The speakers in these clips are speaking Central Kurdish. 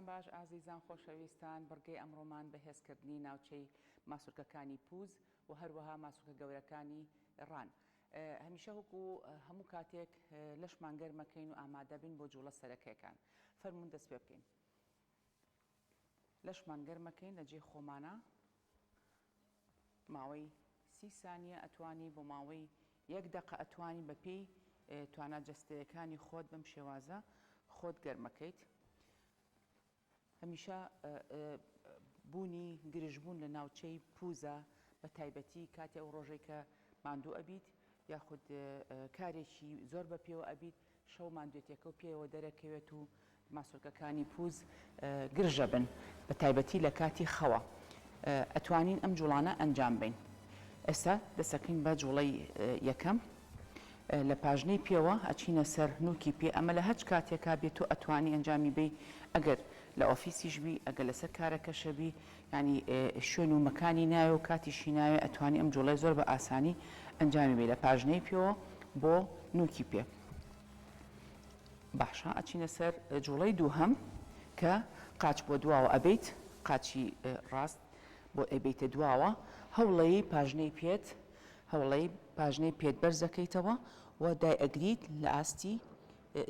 سەرتان باش ئازیزان خۆشەویستان بڕگەی ئەمڕۆمان بەهێزکردنی ناوچەی ماسوولکەکانی پووز و هەروەها ماسوولکە گەورەکانی ڕان. هەمیشە وەکو هەموو کاتێک لەشمان گەرمەکەین و ئامادەبین بۆ جوڵە سەرەکیەکان. فەرموون دەست پێ بکەین. لەشمان گەرمەکەین لە جێ خۆمانە ماوەی 30 سانیە ئەتوانی بۆ ماوەی 1 دقە ئەتوانی بە پێی توانە جەستەیەکانی خۆت بەم شێوازە خۆت گەرمەکەیت. هەمیشە بوونی گرژبوون لە ناوچەی پووزە بە تایبەتی کاتی ئەو ڕۆژەی کە ماندوو ئەبیت یاخود کارێکی زۆر بە پێوە ئەبیت شەو ماندوێتێکە و پێوە دەرەکەوێت و ماسوولکەکانی پووز گرژە بن بە تایبەتی لە کاتی خەوە. ئەتوانین ئەم جوڵانە ئەنجام بین. ئێستا دەسەکەین بە جوڵەی یەکەم. لە پاژنەی پێوە ئەچینە سەر نوکی پێ ئەمە لە هەچ کاتێکا بێت و ئەتوانی ئەنجامی بی ئەگەر لە ئۆفیسیش بی ئەگەر لەسەر کارەکەشە بی ینی شوێن و مەکانی ناوێ و کاتیشی ناوێ ئەتوانی ئەم جوڵای زۆر بە ئاسانی ئەنجامی بی لە پاژنەی پێوە بۆ نوکی پێ. باشە ئەچینە سەر جوڵەی دووهەم کە قاچ بۆ دواوە ئەبیت قاچی ڕاست بۆ ئەبیتە دواوە هەوڵەی پاژنەی پێت هەوڵەی پاژنەی پێت بەرزەکەیتەوە و دای ئەگریت لە ئاستی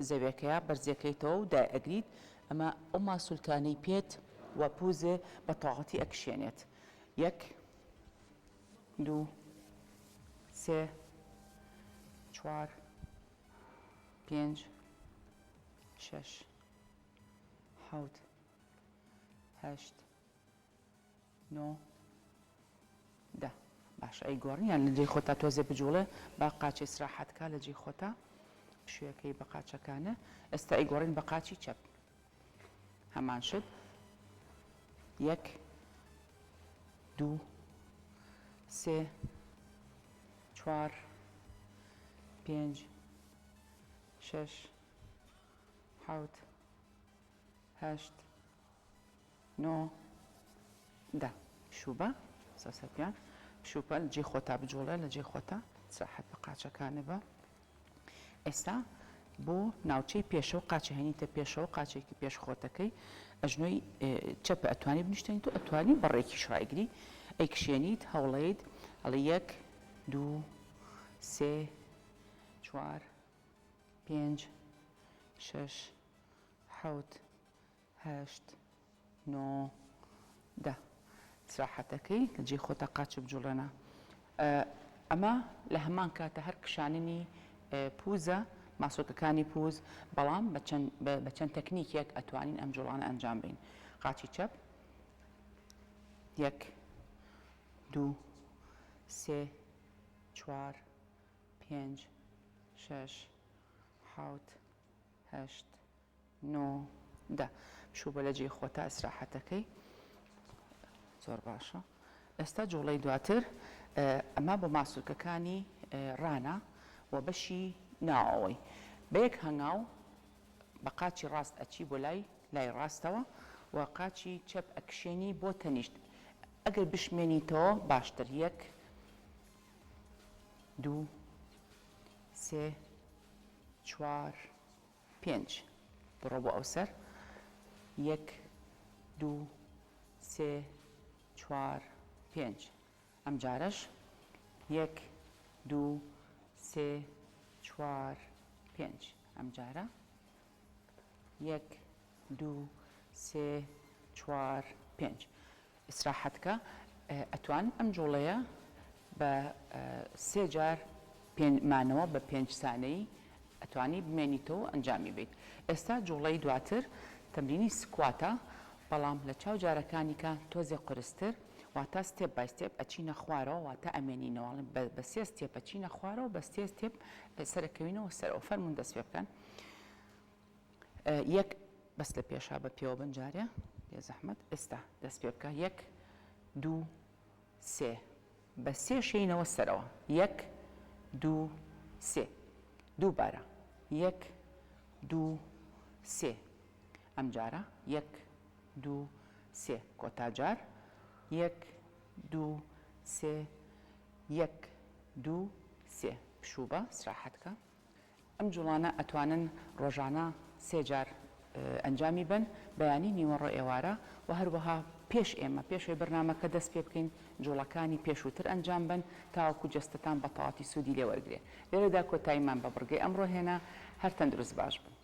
زەویەکەیە بەرزەکەیتەوە و دای ئەگریت ئەمە ئەو ماسوولکانەی پێت و پووزێ بە تەواوەتی ئەکشێنێت. 1 2 3 4 5 6 7 8 9 10 باش ئەی گۆڕنیان لە جێی خۆتا تۆزێ بجوڵێ با قاچی سراحەتکە لە جێی خۆتا شوێەکەی بە قاچەکانە. ئێستا ئەی گۆڕین بە قاچی چەپ هەمان شت 1 2 3 4 5 6 7 8 9 10 شوبە سەسەپیان شوپە لە جێ خۆتا بجوڵێ لە جێ خۆتا سراحەت بە قاچەکانە بە. ئێستا بۆ ناوچەی پێشەوە قاچە هێنیتە پێشەوە قاچێکی پێشخۆتەکەی ئەژنۆی چەپە ئەتوانی بنیشتێنیت و ئەتوانی بەڕێکی شڕایگری ئەی کشێنیت هەوڵەیت ئەڵێ 1 2 3 4 5 6 7 8 9 10 سراحەتەکەی لە جێ خۆتا قاچ بجوڵێنە. ئەمە لە هەمان کاتە هەر کشاننی پووزە ماسوولکەکانی پووز بەڵام بە چەند تەکنیکێک ئەتوانین ئەم جوڵانە ئەنجام بین. قاچی چەپ 1 2 3 4 5 6 7 8 9 10 شوبە لە جێ خۆتا ئیسراحەتەکەی زۆر باشە. ئێستا جوڵەی دواتر ئەمە بۆ ماسوولکەکانی ڕانە و بەشی ناوەوەی بە یەک هەنگاو بە قاچی ڕاست ئەچی بۆ لای ڕاستەوە و قاچی چەپ ئەکشێنی بۆ تەنیشت ئەگەر بشمێنیتەوە باشتر 1 2 3 4 5 بڕۆ بۆ ئەو سەر 1 2 3 4 5 ئەم جارەش 1 2 3 4 5 ئەم جارە 1 2 3 4 5 ئیسراحەتکە ئەتوان ئەم جوڵەیە بە 3 جار مانەوە بە 5 سانەی ئەتوانی بمێنیتەوە ئەنجامی بیت. ئێستا جوڵەی دواتر تەمرینی سکواتە بەڵام لە چاو جارەکانیکە تۆزێ قورستر واتە ستێپ بای ستێپ ئەچینە خوارەوە واتە ئەمێنینەوە بە 3 ستێپ ئەچینە خوارەوە بە 3 ستێپ سەرەکەوینەوە سەرەوە. فەرموون دەست پێ بکەن. 1 بەس لە پێشا بە پێوە بنجارێ بێ زەحمەت. ئێستا دەست پێ بکە 1 2 3 بە 3 شینەوە سەرەوە 1 2 3 دووبارە 1 2 3 ئەم جارە 1 2 3 کۆتاجار 1 2 3 1 2 3 پشوبە سراحەتکە. ئەم جوڵانە ئەتوانن ڕۆژانە 3 جار ئەنجامی بن بەیانی نیوەڕۆ ئێوارە و هەروەها پێش ئێمە پێشوی بەرنامەکە دەست پێ بکەین جوڵەکانی پێشووتر ئەنجام بن تاوەکو جەستتان بە تەواتی سوودی لێوەرگێ لێرەدا کۆتاییمان بە بڕگەی ئەمڕۆ هێنا هەر تەندروست باش بن.